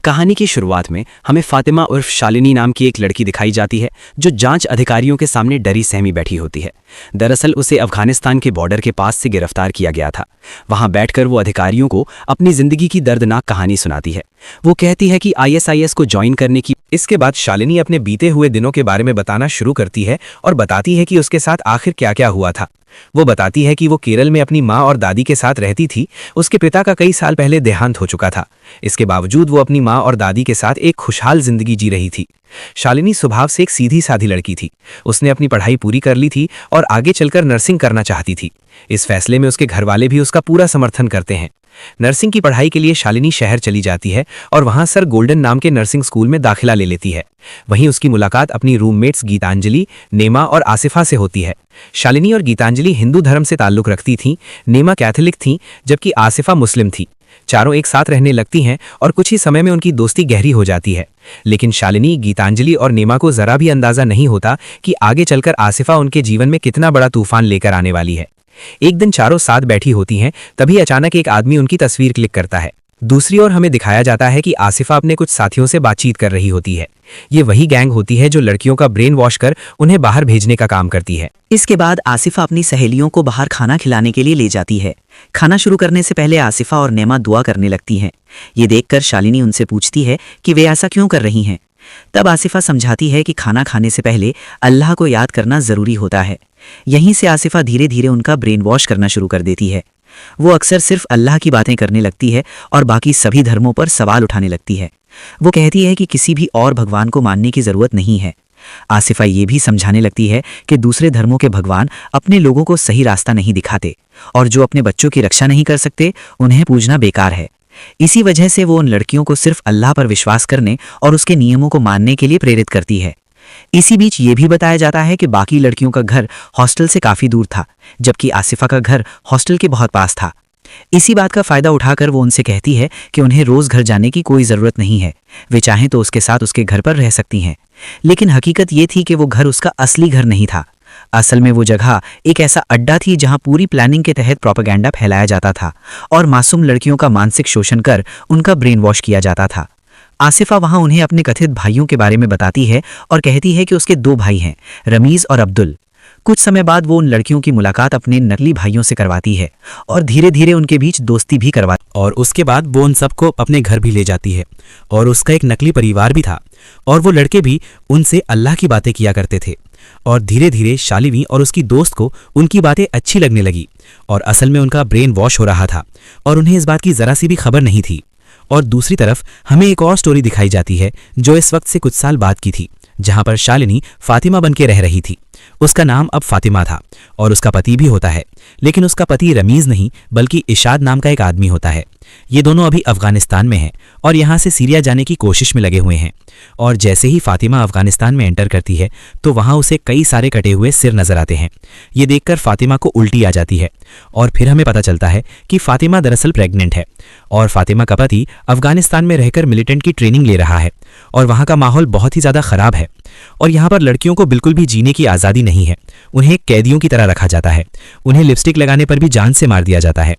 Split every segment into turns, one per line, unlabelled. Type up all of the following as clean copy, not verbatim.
कहानी की शुरुआत में हमें फातिमा उर्फ शालिनी नाम की एक लड़की दिखाई जाती है जो जांच अधिकारियों के सामने डरी सहमी बैठी होती है। दरअसल उसे अफगानिस्तान के बॉर्डर के पास से गिरफ्तार किया गया था। वहां बैठकर वो अधिकारियों को अपनी जिंदगी की दर्दनाक कहानी सुनाती है। वो कहती है कि आईएसआईएस को ज्वाइन करने की।
इसके बाद शालिनी अपने बीते हुए दिनों के बारे में बताना शुरू करती है और बताती है कि उसके साथ आखिर क्या क्या हुआ था। वो बताती है कि वो केरल में अपनी माँ और दादी के साथ रहती थी। उसके पिता का कई साल पहले देहांत हो चुका था। इसके बावजूद वो अपनी माँ और दादी के साथ एक खुशहाल जिंदगी जी रही थी। शालिनी स्वभाव से एक सीधी साधी लड़की थी। उसने अपनी पढ़ाई पूरी कर ली थी और आगे चलकर नर्सिंग करना चाहती थी। इस फैसले में उसके घरवाले भी उसका पूरा समर्थन करते हैं। नर्सिंग की पढ़ाई के लिए शालिनी शहर चली जाती है और वहां सर गोल्डन नाम के नर्सिंग स्कूल में दाखिला ले लेती है। वहीं उसकी मुलाकात अपनी रूममेट्स गीतांजलि, नेमा और आसिफा से होती है। शालिनी और गीतांजलि हिंदू धर्म से ताल्लुक रखती थीं, नेमा कैथोलिक थीं जबकि आसिफा मुस्लिम थी। चारों एक साथ रहने लगती हैं और कुछ ही समय में उनकी दोस्ती गहरी हो जाती है। लेकिन शालिनी, गीतांजलि और नेमा को जरा भी अंदाजा नहीं होता कि आगे चलकर आसिफा उनके जीवन में कितना बड़ा तूफान लेकर आने वाली है। एक दिन चारों साथ बैठी होती हैं, तभी अचानक एक आदमी उनकी तस्वीर क्लिक करता है। दूसरी ओर हमें दिखाया जाता है कि आसिफा अपने कुछ साथियों से बातचीत कर रही होती है। ये वही गैंग होती है जो लड़कियों का ब्रेन वॉश कर उन्हें बाहर भेजने का काम करती है।
इसके बाद आसिफा अपनी सहेलियों को बाहर खाना खिलाने के लिए ले जाती है। खाना शुरू करने से पहले आसिफा और नेमा दुआ करने लगती हैं। ये देखकर शालिनी उनसे पूछती है कि वे ऐसा क्यों कर रही हैं। तब आसिफा समझाती है कि खाना खाने से पहले अल्लाह को याद करना जरूरी होता है। यहीं से आसिफा धीरे धीरे उनका ब्रेन वॉश करना शुरू कर देती है। वो अक्सर सिर्फ अल्लाह की बातें करने लगती है और बाकी सभी धर्मों पर सवाल उठाने लगती है। वो कहती है कि किसी भी और भगवान को मानने की जरूरत नहीं है। आसिफा ये भी समझाने लगती है कि दूसरे धर्मों के भगवान अपने लोगों को सही रास्ता नहीं दिखाते और जो अपने बच्चों की रक्षा नहीं कर सकते उन्हें पूजना बेकार है। इसी वजह से वो उन लड़कियों को सिर्फ अल्लाह पर विश्वास करने और उसके नियमों को मानने के लिए प्रेरित करती है। इसी बीच ये भी बताया जाता है कि बाकी लड़कियों का घर हॉस्टल से काफी दूर था, जबकि आसिफा का घर हॉस्टल के बहुत पास था। इसी बात का फायदा उठाकर वो उनसे कहती है कि उन्हें रोज घर जाने की कोई जरूरत नहीं है। वे चाहें तो उसके साथ उसके घर पर रह सकती हैं। लेकिन हकीकत ये थी कि वो घर उसका असली घर नहीं था। असल में वो जगह एक ऐसा अड्डा थी जहां पूरी प्लानिंग के तहत प्रोपेगेंडा फैलाया जाता था और मासूम लड़कियों का मानसिक शोषण कर उनका ब्रेन वॉश किया जाता था। आसिफा वहां उन्हें अपने कथित भाइयों के बारे में बताती है और कहती है कि उसके 2 भाई हैं, रमीज और अब्दुल। कुछ समय बाद वो उन लड़कियों की मुलाकात अपने नकली भाइयों से करवाती है और धीरे धीरे उनके बीच दोस्ती भी करवाती
और उसके बाद वो उन सबको अपने घर भी ले जाती है और उसका एक नकली परिवार भी था और वो लड़के भी उनसे अल्लाह की बातें किया करते थे। और धीरे धीरे शालिनी और उसकी दोस्त को उनकी बातें अच्छी लगने लगी और असल में उनका ब्रेन वॉश हो रहा था और उन्हें इस बात की जरा सी भी खबर नहीं थी। और दूसरी तरफ हमें एक और स्टोरी दिखाई जाती है जो इस वक्त से कुछ साल बाद की थी, जहां पर शालिनी फातिमा बनके रह रही थी। उसका नाम अब फातिमा था और उसका पति भी होता है, लेकिन उसका पति रमीज नहीं बल्कि इशाद नाम का एक आदमी होता है। ये दोनों अभी अफगानिस्तान में हैं और यहाँ से सीरिया जाने की कोशिश में लगे हुए हैं। और जैसे ही फातिमा अफगानिस्तान में एंटर करती है तो वहाँ उसे कई सारे कटे हुए सिर नजर आते हैं। ये देखकर फातिमा को उल्टी आ जाती है और फिर हमें पता चलता है कि फातिमा दरअसल प्रेग्नेंट है और फातिमा का पति अफगानिस्तान में रहकर मिलिटेंट की ट्रेनिंग ले रहा है और वहाँ का माहौल बहुत ही ज़्यादा ख़राब है और यहाँ पर लड़कियों को बिल्कुल भी जीने की आज़ादी नहीं है। उन्हें कैदियों की तरह रखा जाता है। उन्हें लिपस्टिक लगाने पर भी जान से मार दिया जाता है।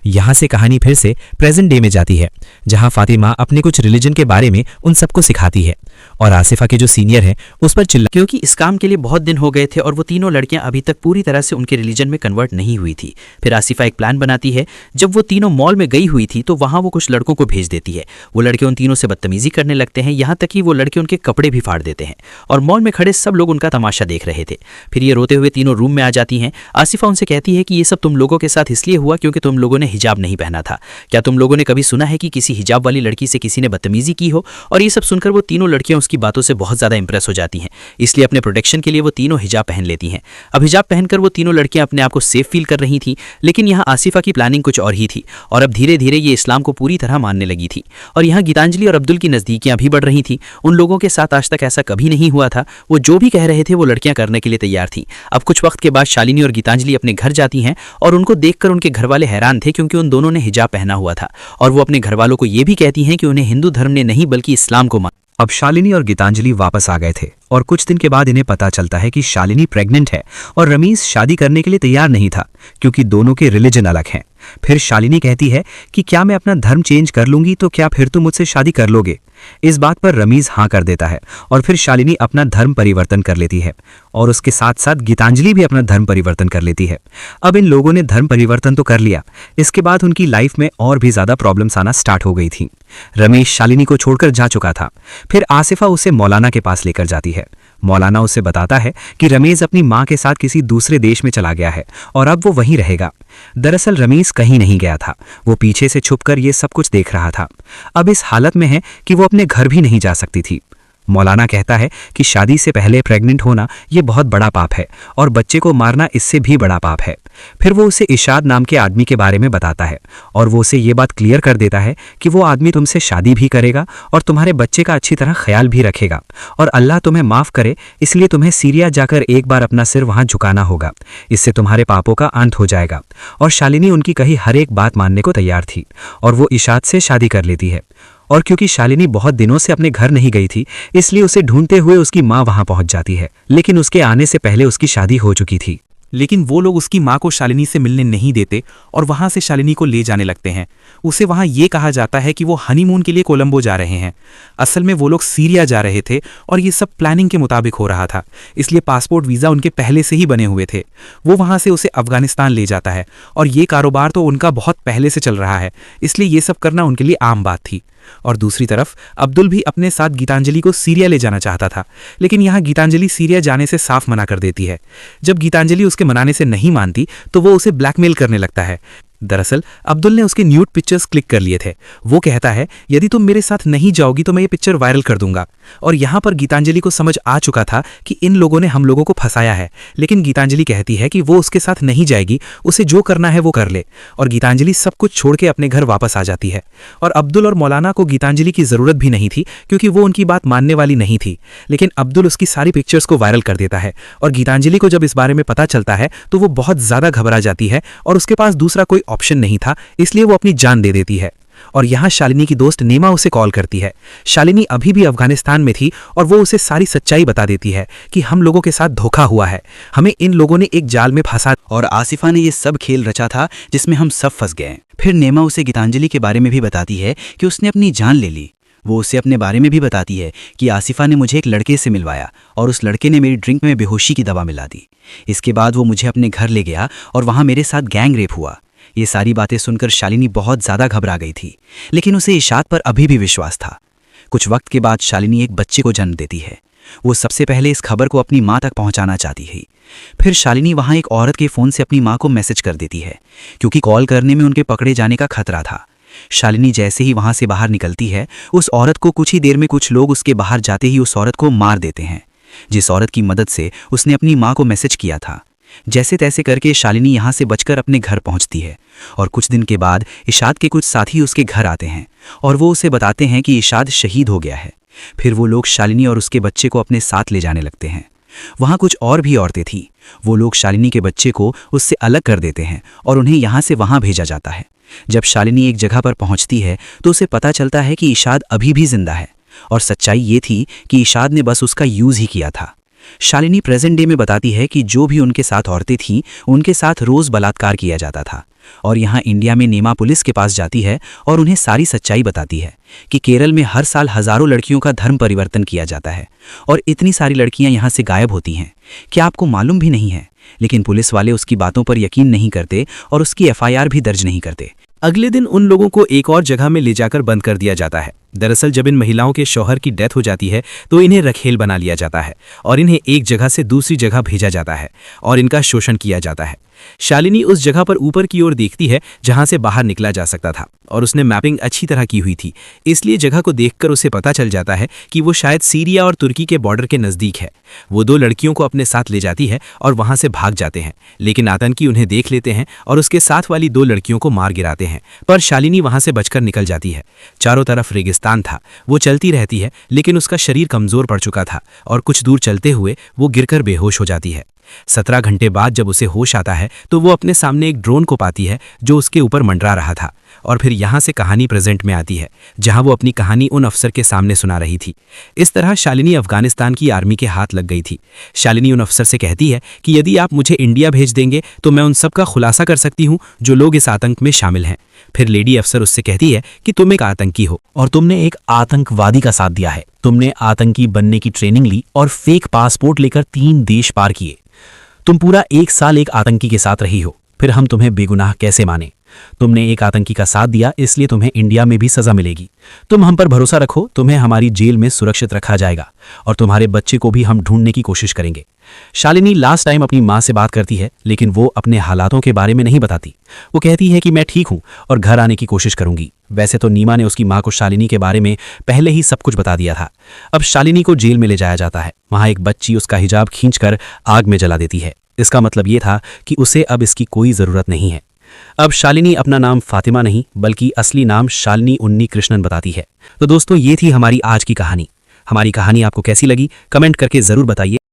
यहाँ से कहानी फिर से प्रेजेंट डे में जाती है, जहाँ फातिमा अपने कुछ रिलीजन के बारे में उन सबको सिखाती है और आसिफा के जो सीनियर हैं उस पर
क्योंकि इस काम के लिए बहुत दिन हो गए थे और वो तीनों लड़कियां अभी तक पूरी तरह से उनके रिलीजन में कन्वर्ट नहीं हुई थी। फिर आसिफा एक प्लान बनाती है। जब वो तीनों मॉल में गई हुई थी तो वहां वो कुछ लड़कों को भेज देती है। वो लड़के उन तीनों से बदतमीजी करने लगते हैं, यहाँ तक कि वो लड़के उनके कपड़े भी फाड़ देते हैं और मॉल में खड़े सब लोग उनका तमाशा देख रहे थे। फिर ये रोते हुए तीनों रूम में आ जाती हैं। आसिफा उनसे कहती है कि ये सब तुम लोगों के साथ इसलिए हुआ क्योंकि तुम लोगों ने हिजाब नहीं पहना था। क्या तुम लोगों ने कभी सुना है कि किसी हिजाब वाली लड़की से किसी ने बदतमीजी की हो? और ये सब सुनकर वो तीनों लड़कियां उसकी बातों से बहुत ज्यादा इंप्रेस हो जाती हैं। इसलिए अपने प्रोटेक्शन के लिए वो तीनों हिजाब पहन लेती हैं। अब हिजाब पहनकर वो तीनों लड़कियां अपने आप को सेफ फील कर रही थी, लेकिन यहाँ आसिफा की प्लानिंग कुछ और ही थी और अब धीरे धीरे ये इस्लाम को पूरी तरह मानने लगी थी। और यहाँ गीतांजलि और अब्दुल की नजदीकियां भी बढ़ रही थी। उन लोगों के साथ आज तक ऐसा कभी नहीं हुआ था। वो जो भी कह रहे थे वो लड़कियां करने के लिए तैयार थी। अब कुछ वक्त के बाद शालिनी और गीतांजलि अपने घर जाती हैं और उनको देखकर उनके घर वाले हैरान थे क्योंकि उन दोनों ने हिजाब पहना हुआ था और वो अपने घर वालों को ये भी कहती हैं कि उन्हें हिंदू धर्म ने नहीं बल्कि इस्लाम को
अब शालिनी और गीतांजलि वापस आ गए थे और कुछ दिन के बाद इन्हें पता चलता है कि शालिनी प्रेग्नेंट है और रमीज शादी करने के लिए तैयार नहीं था क्योंकि दोनों के रिलीजन अलग हैं। फिर शालिनी कहती है कि क्या मैं अपना धर्म चेंज कर लूंगी तो क्या फिर तुम मुझसे शादी कर लोगे। इस बात पर रमीज हाँ कर देता है और फिर शालिनी अपना धर्म परिवर्तन कर लेती है और उसके साथ साथ गीतांजलि भी अपना धर्म परिवर्तन कर लेती है। अब इन लोगों ने धर्म परिवर्तन तो कर लिया, इसके बाद उनकी लाइफ में और भी ज्यादा प्रॉब्लम्स आना स्टार्ट हो गई थी। रमेश शालिनी को छोड़कर जा चुका था। फिर आसिफा उसे मौलाना के पास लेकर जाती है। मौलाना उसे बताता है कि रमेश अपनी मां के साथ किसी दूसरे देश में चला गया है और अब वो वहीं रहेगा। दरअसल रमेश कहीं नहीं गया था, वो पीछे से छुपकर ये सब कुछ देख रहा था। अब इस हालत में है कि वो अपने घर भी नहीं जा सकती थी। मौलाना कहता है कि शादी से पहले प्रेग्नेंट होना ये बहुत बड़ा पाप है और बच्चे को मारना इससे भी बड़ा पाप है। फिर वो उसे इशाद नाम के आदमी के बारे में बताता है और वो उसे ये बात क्लियर कर देता है कि वो आदमी तुमसे शादी भी करेगा और तुम्हारे बच्चे का अच्छी तरह ख्याल भी रखेगा और अल्लाह तुम्हें माफ़ करे, इसलिए तुम्हें सीरिया जाकर एक बार अपना सिर वहाँ झुकाना होगा, इससे तुम्हारे पापों का अंत हो जाएगा। और शालिनी उनकी कही हर एक बात मानने को तैयार थी और वो इशाद से शादी कर लेती है। और क्योंकि शालिनी बहुत दिनों से अपने घर नहीं गई थी इसलिए उसे ढूंढते हुए उसकी माँ वहां पहुंच जाती है, लेकिन उसके आने से पहले उसकी शादी हो चुकी थी।
लेकिन वो लोग उसकी मां को शालिनी से मिलने नहीं देते और वहां से शालिनी को ले जाने लगते हैं। उसे वहां ये कहा जाता है कि वो हनीमून के लिए कोलंबो जा रहे हैं। असल में वो लोग सीरिया जा रहे थे और ये सब प्लानिंग के मुताबिक हो रहा था, इसलिए पासपोर्ट वीज़ा उनके पहले से ही बने हुए थे। वो वहां से उसे अफगानिस्तान ले जाता है और ये कारोबार तो उनका बहुत पहले से चल रहा है, इसलिए ये सब करना उनके लिए आम बात थी। और दूसरी तरफ अब्दुल भी अपने साथ गीतांजलि को सीरिया ले जाना चाहता था, लेकिन यहाँ गीतांजलि सीरिया जाने से साफ मना कर देती है। जब गीतांजलि उसके मनाने से नहीं मानती तो वो उसे ब्लैकमेल करने लगता है। दरअसल अब्दुल ने उसके न्यूड पिक्चर्स क्लिक कर लिए थे। वो कहता है यदि तुम मेरे साथ नहीं जाओगी तो मैं ये पिक्चर वायरल कर दूंगा। और यहाँ पर गीतांजलि को समझ आ चुका था कि इन लोगों ने हम लोगों को फंसाया है, लेकिन गीतांजलि कहती है कि वो उसके साथ नहीं जाएगी, उसे जो करना है वो कर ले। और गीतांजलि सब कुछ छोड़ के अपने घर वापस आ जाती है। और अब्दुल और मौलाना को गीतांजलि की ज़रूरत भी नहीं थी क्योंकि वो उनकी बात मानने वाली नहीं थी, लेकिन अब्दुल उसकी सारी पिक्चर्स को वायरल कर देता है। और गीतांजलि को जब इस बारे में पता चलता है तो वो बहुत ज़्यादा घबरा जाती है और उसके पास दूसरा कोई ऑप्शन नहीं था, इसलिए वो अपनी जान दे देती है। और यहाँ शालिनी की दोस्त नेमा उसे कॉल करती है। शालिनी अभी भी अफगानिस्तान में थी और वो उसे सारी सच्चाई बता देती है कि हम लोगों के साथ धोखा हुआ है, हमें इन लोगों ने एक जाल में फंसा
और आसिफा ने ये सब खेल रचा था जिसमें हम सब फंस गए। फिर नेमा उसे गीतांजलि के बारे में भी बताती है कि उसने अपनी जान ले ली। वो उसे अपने बारे में भी बताती है कि आसिफा ने मुझे एक लड़के से मिलवाया और उस लड़के ने मेरी ड्रिंक में बेहोशी की दवा मिला दी। इसके बाद वो मुझे अपने घर ले गया और वहाँ मेरे साथ गैंग रेप हुआ। ये सारी बातें सुनकर शालिनी बहुत ज़्यादा घबरा गई थी, लेकिन उसे इशाद पर अभी भी विश्वास था। कुछ वक्त के बाद शालिनी एक बच्चे को जन्म देती है। वो सबसे पहले इस खबर को अपनी माँ तक पहुँचाना चाहती है। फिर शालिनी वहाँ एक औरत के फ़ोन से अपनी माँ को मैसेज कर देती है क्योंकि कॉल करने में उनके पकड़े जाने का खतरा था। शालिनी जैसे ही वहाँ से बाहर निकलती है, उस औरत को कुछ ही देर में कुछ लोग उसके बाहर जाते ही उस औरत को मार देते हैं, जिस औरत की मदद से उसने अपनी माँ को मैसेज किया था। जैसे तैसे करके शालिनी यहाँ से बचकर अपने घर पहुँचती है और कुछ दिन के बाद इशाद के कुछ साथी उसके घर आते हैं और वो उसे बताते हैं कि इशाद शहीद हो गया है। फिर वो लोग शालिनी और उसके बच्चे को अपने साथ ले जाने लगते हैं। वहाँ कुछ और भी औरतें थीं। वो लोग शालिनी के बच्चे को उससे अलग कर देते हैं और उन्हें यहाँ से वहाँ भेजा जाता है। जब शालिनी एक जगह पर पहुँचती है तो उसे पता चलता है कि इशाद अभी भी जिंदा है और सच्चाई ये थी कि इशाद ने बस उसका यूज़ ही किया था। शालिनी प्रेजेंट डे में बताती है कि जो भी उनके साथ औरतें थीं उनके साथ रोज़ बलात्कार किया जाता था। और यहाँ इंडिया में नेमा पुलिस के पास जाती है और उन्हें सारी सच्चाई बताती है कि केरल में हर साल हज़ारों लड़कियों का धर्म परिवर्तन किया जाता है और इतनी सारी लड़कियाँ यहाँ से गायब होती हैं। क्या आपको मालूम भी नहीं है? लेकिन पुलिस वाले उसकी बातों पर यकीन नहीं करते और उसकी FIR भी दर्ज नहीं करते।
अगले दिन उन लोगों को एक और जगह में ले जाकर बंद कर दिया जाता है। दरअसल जब इन महिलाओं के शौहर की डेथ हो जाती है तो इन्हें रखेल बना लिया जाता है और इन्हें एक जगह से दूसरी जगह भेजा जाता है और इनका शोषण किया जाता है। शालिनी उस जगह पर ऊपर की ओर देखती है जहां से बाहर निकला जा सकता था और उसने मैपिंग अच्छी तरह की हुई थी, इसलिए जगह को देखकर उसे पता चल जाता है कि वो शायद सीरिया और तुर्की के बॉर्डर के नज़दीक है। वो 2 लड़कियों को अपने साथ ले जाती है और वहां से भाग जाते हैं, लेकिन आतंकी उन्हें देख लेते हैं और उसके साथ वाली 2 लड़कियों को मार गिराते हैं। पर शालिनी वहां से बचकर निकल जाती है। चारों तरफ रेगिस्तान था। वो चलती रहती है, लेकिन उसका शरीर कमज़ोर पड़ चुका था और कुछ दूर चलते हुए वो गिरकर बेहोश हो जाती है। 17 घंटे बाद जब उसे होश आता है तो वो अपने सामने एक ड्रोन को पाती है जो उसके ऊपर मंडरा रहा था।
और फिर यहाँ से कहानी प्रेजेंट में आती है, जहाँ वो अपनी कहानी उन अफसर के सामने सुना रही थी। इस तरह शालिनी अफगानिस्तान की आर्मी के हाथ लग गई थी। शालिनी उन अफसर से कहती है कि यदि आप मुझे इंडिया भेज देंगे तो मैं उन सब का खुलासा कर सकती हूँ जो लोग इस आतंक में शामिल हैं। फिर लेडी अफसर उससे कहती है कि तुम एक आतंकी हो और तुमने एक आतंकवादी का साथ दिया है। तुमने आतंकी बनने की ट्रेनिंग ली और फेक पासपोर्ट लेकर 3 देश पार किए। तुम पूरा 1 साल एक आतंकी के साथ रही हो, फिर हम तुम्हें बेगुनाह कैसे माने? तुमने एक आतंकी का साथ दिया, इसलिए तुम्हें इंडिया में भी सजा मिलेगी। तुम हम पर भरोसा रखो, तुम्हें हमारी जेल में सुरक्षित रखा जाएगा और तुम्हारे बच्चे को भी हम ढूंढने की कोशिश करेंगे। शालिनी लास्ट टाइम अपनी माँ से बात करती है, लेकिन वो अपने हालातों के बारे में नहीं बताती। वो कहती है कि मैं ठीक हूँ और घर आने की कोशिश करूंगी। वैसे तो नीमा ने उसकी माँ को शालिनी के बारे में पहले ही सब कुछ बता दिया था। अब शालिनी को जेल में ले जाया जाता है। वहाँ एक बच्ची उसका हिजाब खींचकर आग में जला देती है। इसका मतलब ये था कि उसे अब इसकी कोई ज़रूरत नहीं है। अब शालिनी अपना नाम फातिमा नहीं बल्कि असली नाम शालिनी उन्नी कृष्णन बताती है। तो दोस्तों, ये थी हमारी आज की कहानी। हमारी कहानी आपको कैसी लगी कमेंट करके ज़रूर बताइए।